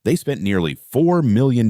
They spent nearly $4 million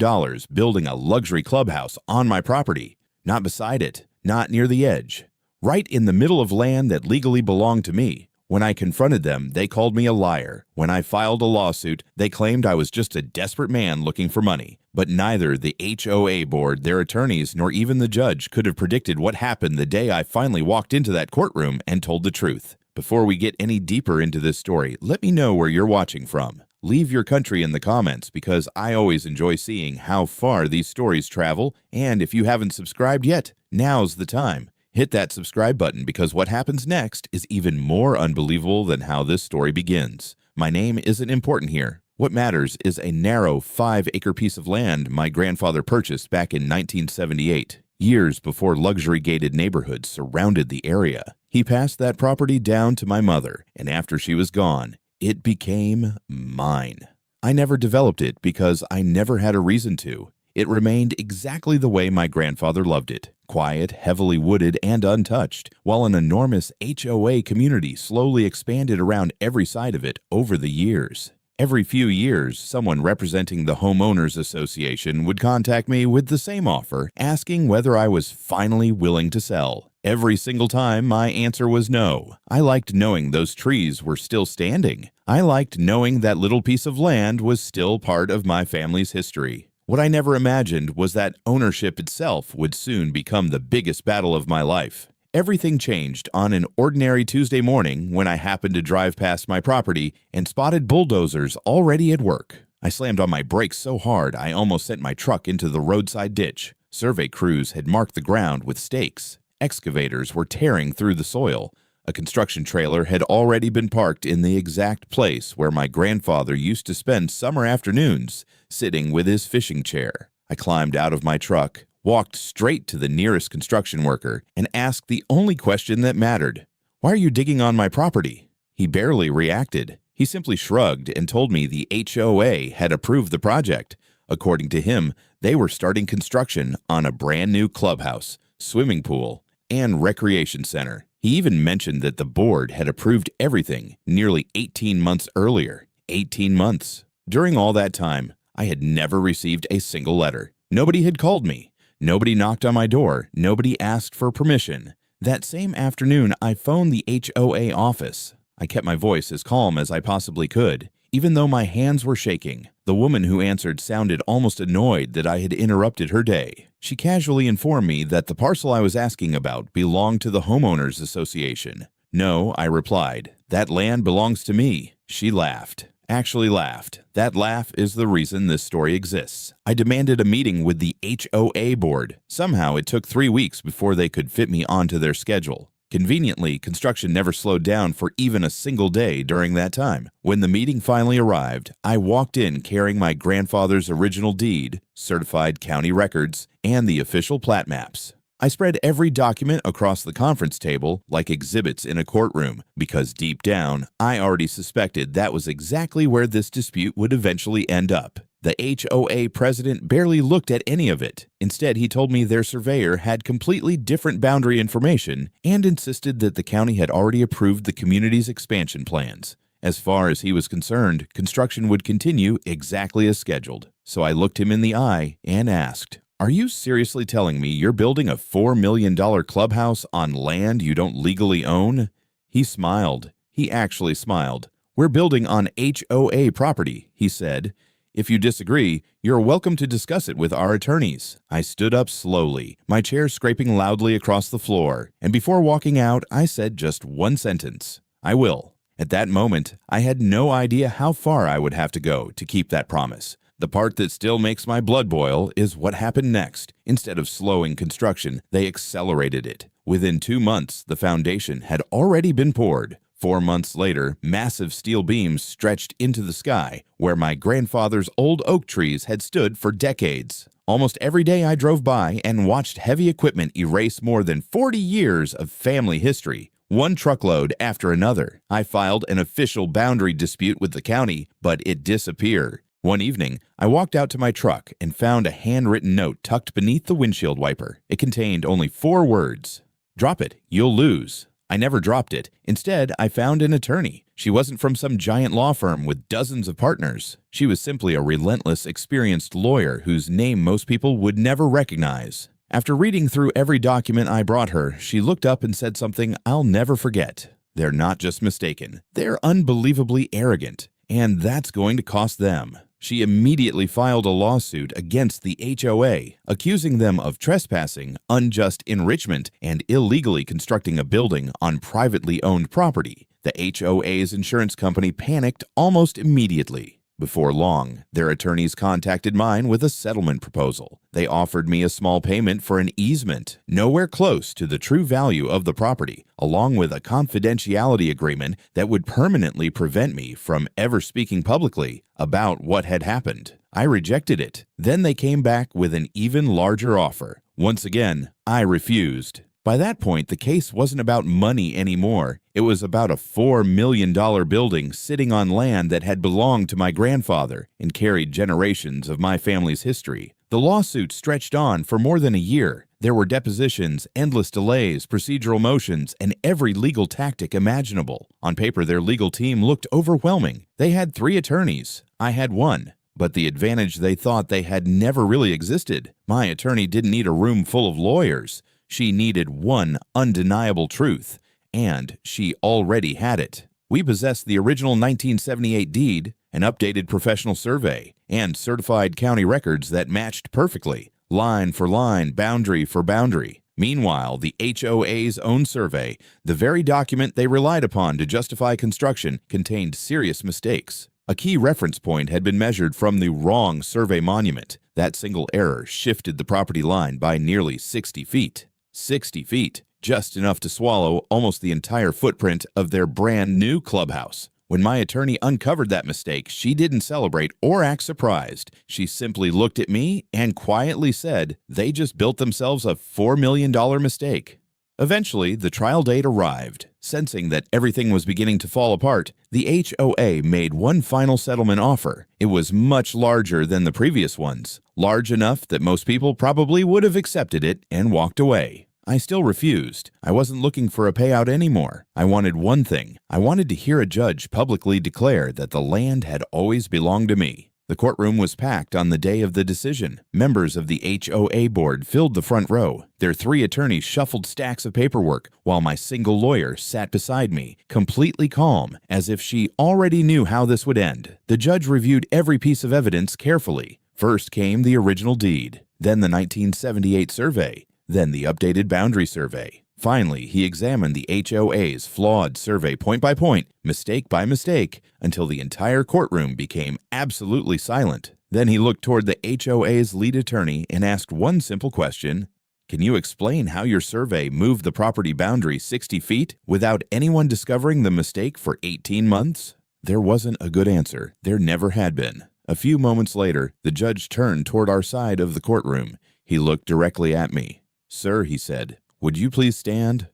building a luxury clubhouse on my property, not beside it, not near the edge, right in the middle of land that legally belonged to me. When I confronted them, they called me a liar. When I filed a lawsuit, they claimed I was just a desperate man looking for money. But neither the HOA board, their attorneys, nor even the judge could have predicted what happened the day I finally walked into that courtroom and told the truth. Before we get any deeper into this story, let me know where you're watching from. Leave your country in the comments because I always enjoy seeing how far these stories travel, and if you haven't subscribed yet, now's the time. Hit that subscribe button because what happens next is even more unbelievable than how this story begins. My name isn't important here. What matters is a narrow 5-acre piece of land my grandfather purchased back in 1978, years before luxury-gated neighborhoods surrounded the area. He passed that property down to my mother, and after she was gone, it became mine. I never developed it because I never had a reason to. It remained exactly the way my grandfather loved it, quiet, heavily wooded, and untouched, while an enormous HOA community slowly expanded around every side of it over the years. Every few years, someone representing the Homeowners Association would contact me with the same offer, asking whether I was finally willing to sell. Every single time, my answer was no. I liked knowing those trees were still standing. I liked knowing that little piece of land was still part of my family's history. What I never imagined was that ownership itself would soon become the biggest battle of my life. Everything changed on an ordinary Tuesday morning when I happened to drive past my property and spotted bulldozers already at work. I slammed on my brakes so hard I almost sent my truck into the roadside ditch. Survey crews had marked the ground with stakes. Excavators were tearing through the soil. A construction trailer had already been parked in the exact place where my grandfather used to spend summer afternoons, sitting with his fishing chair. I climbed out of my truck, walked straight to the nearest construction worker, and asked the only question that mattered. "Why are you digging on my property?" He barely reacted. He simply shrugged and told me the HOA had approved the project. According to him, they were starting construction on a brand new clubhouse, swimming pool, and recreation center. He even mentioned that the board had approved everything nearly 18 months earlier. 18 months. During all that time, I had never received a single letter. Nobody had called me. Nobody knocked on my door. Nobody asked for permission. That same afternoon, I phoned the HOA office. I kept my voice as calm as I possibly could, even though my hands were shaking. The woman who answered sounded almost annoyed that I had interrupted her day. She casually informed me that the parcel I was asking about belonged to the Homeowners Association. "No," I replied. "That land belongs to me." She laughed. Actually laughed. That laugh is the reason this story exists. I demanded a meeting with the HOA board. Somehow it took 3 weeks before they could fit me onto their schedule. Conveniently, construction never slowed down for even a single day during that time. When the meeting finally arrived, I walked in carrying my grandfather's original deed, certified county records, and the official plat maps. I spread every document across the conference table like exhibits in a courtroom because deep down, I already suspected that was exactly where this dispute would eventually end up. The HOA president barely looked at any of it. Instead, he told me their surveyor had completely different boundary information and insisted that the county had already approved the community's expansion plans. As far as he was concerned, construction would continue exactly as scheduled. So I looked him in the eye and asked, "Are you seriously telling me you're building a $4 million clubhouse on land you don't legally own?" He smiled. He actually smiled. "We're building on HOA property," he said. "If you disagree, you're welcome to discuss it with our attorneys." I stood up slowly, my chair scraping loudly across the floor, and before walking out, I said just one sentence: "I will." At that moment, I had no idea how far I would have to go to keep that promise. The part that still makes my blood boil is what happened next. Instead of slowing construction, they accelerated it. Within 2 months, the foundation had already been poured. 4 months later, massive steel beams stretched into the sky where my grandfather's old oak trees had stood for decades. Almost every day I drove by and watched heavy equipment erase more than 40 years of family history, one truckload after another. I filed an official boundary dispute with the county, but it disappeared. One evening, I walked out to my truck and found a handwritten note tucked beneath the windshield wiper. It contained only 4 words. "Drop it, you'll lose." I never dropped it. Instead, I found an attorney. She wasn't from some giant law firm with dozens of partners. She was simply a relentless, experienced lawyer whose name most people would never recognize. After reading through every document I brought her, she looked up and said something I'll never forget. They're not just mistaken. They're unbelievably arrogant, and that's going to cost them. She immediately filed a lawsuit against the HOA, accusing them of trespassing, unjust enrichment, and illegally constructing a building on privately owned property. The HOA's insurance company panicked almost immediately. Before long, their attorneys contacted mine with a settlement proposal. They offered me a small payment for an easement, nowhere close to the true value of the property, along with a confidentiality agreement that would permanently prevent me from ever speaking publicly about what had happened. I rejected it. Then they came back with an even larger offer. Once again, I refused. By that point, the case wasn't about money anymore. It was about a $4 million building sitting on land that had belonged to my grandfather and carried generations of my family's history. The lawsuit stretched on for more than a year. There were depositions, endless delays, procedural motions, and every legal tactic imaginable. On paper, their legal team looked overwhelming. They had 3 attorneys. I had 1. But the advantage they thought they had never really existed. My attorney didn't need a room full of lawyers. She needed one undeniable truth, and she already had it. We possessed the original 1978 deed, an updated professional survey, and certified county records that matched perfectly, line for line, boundary for boundary. Meanwhile, the HOA's own survey, the very document they relied upon to justify construction, contained serious mistakes. A key reference point had been measured from the wrong survey monument. That single error shifted the property line by nearly 60 feet. 60 feet, just enough to swallow almost the entire footprint of their brand new clubhouse. When my attorney uncovered that mistake, she didn't celebrate or act surprised. She simply looked at me and quietly said, they just built themselves a $4 million mistake. Eventually, the trial date arrived. Sensing that everything was beginning to fall apart, the HOA made one final settlement offer. It was much larger than the previous ones, large enough that most people probably would have accepted it and walked away. I still refused. I wasn't looking for a payout anymore. I wanted one thing. I wanted to hear a judge publicly declare that the land had always belonged to me. The courtroom was packed on the day of the decision. Members of the HOA board filled the front row. Their 3 attorneys shuffled stacks of paperwork, while my single lawyer sat beside me, completely calm, as if she already knew how this would end. The judge reviewed every piece of evidence carefully. First came the original deed, then the 1978 survey, then the updated boundary survey. Finally, he examined the HOA's flawed survey point by point, mistake by mistake, until the entire courtroom became absolutely silent. Then he looked toward the HOA's lead attorney and asked one simple question. Can you explain how your survey moved the property boundary 60 feet without anyone discovering the mistake for 18 months? There wasn't a good answer. There never had been. A few moments later, the judge turned toward our side of the courtroom. He looked directly at me. Sir, he said, would you please stand?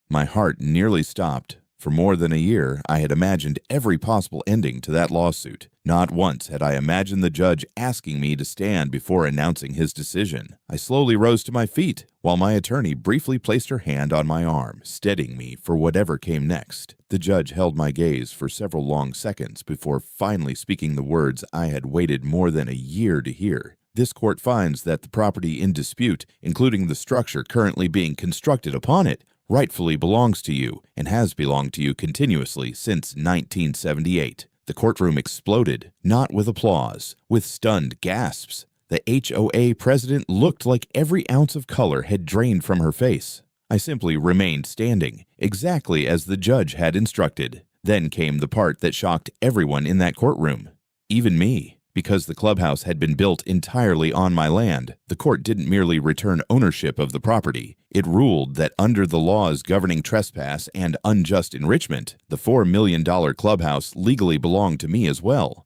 My heart nearly stopped. For more than a year, I had imagined every possible ending to that lawsuit. Not once had I imagined the judge asking me to stand before announcing his decision. I slowly rose to my feet, while my attorney briefly placed her hand on my arm, steadying me for whatever came next. The judge held my gaze for several long seconds before finally speaking the words I had waited more than a year to hear. This court finds that the property in dispute, including the structure currently being constructed upon it, rightfully belongs to you and has belonged to you continuously since 1978. The courtroom exploded, not with applause, with stunned gasps. The HOA president looked like every ounce of color had drained from her face. I simply remained standing, exactly as the judge had instructed. Then came the part that shocked everyone in that courtroom, even me. Because the clubhouse had been built entirely on my land, the court didn't merely return ownership of the property. It ruled that under the laws governing trespass and unjust enrichment, the $4 million clubhouse legally belonged to me as well.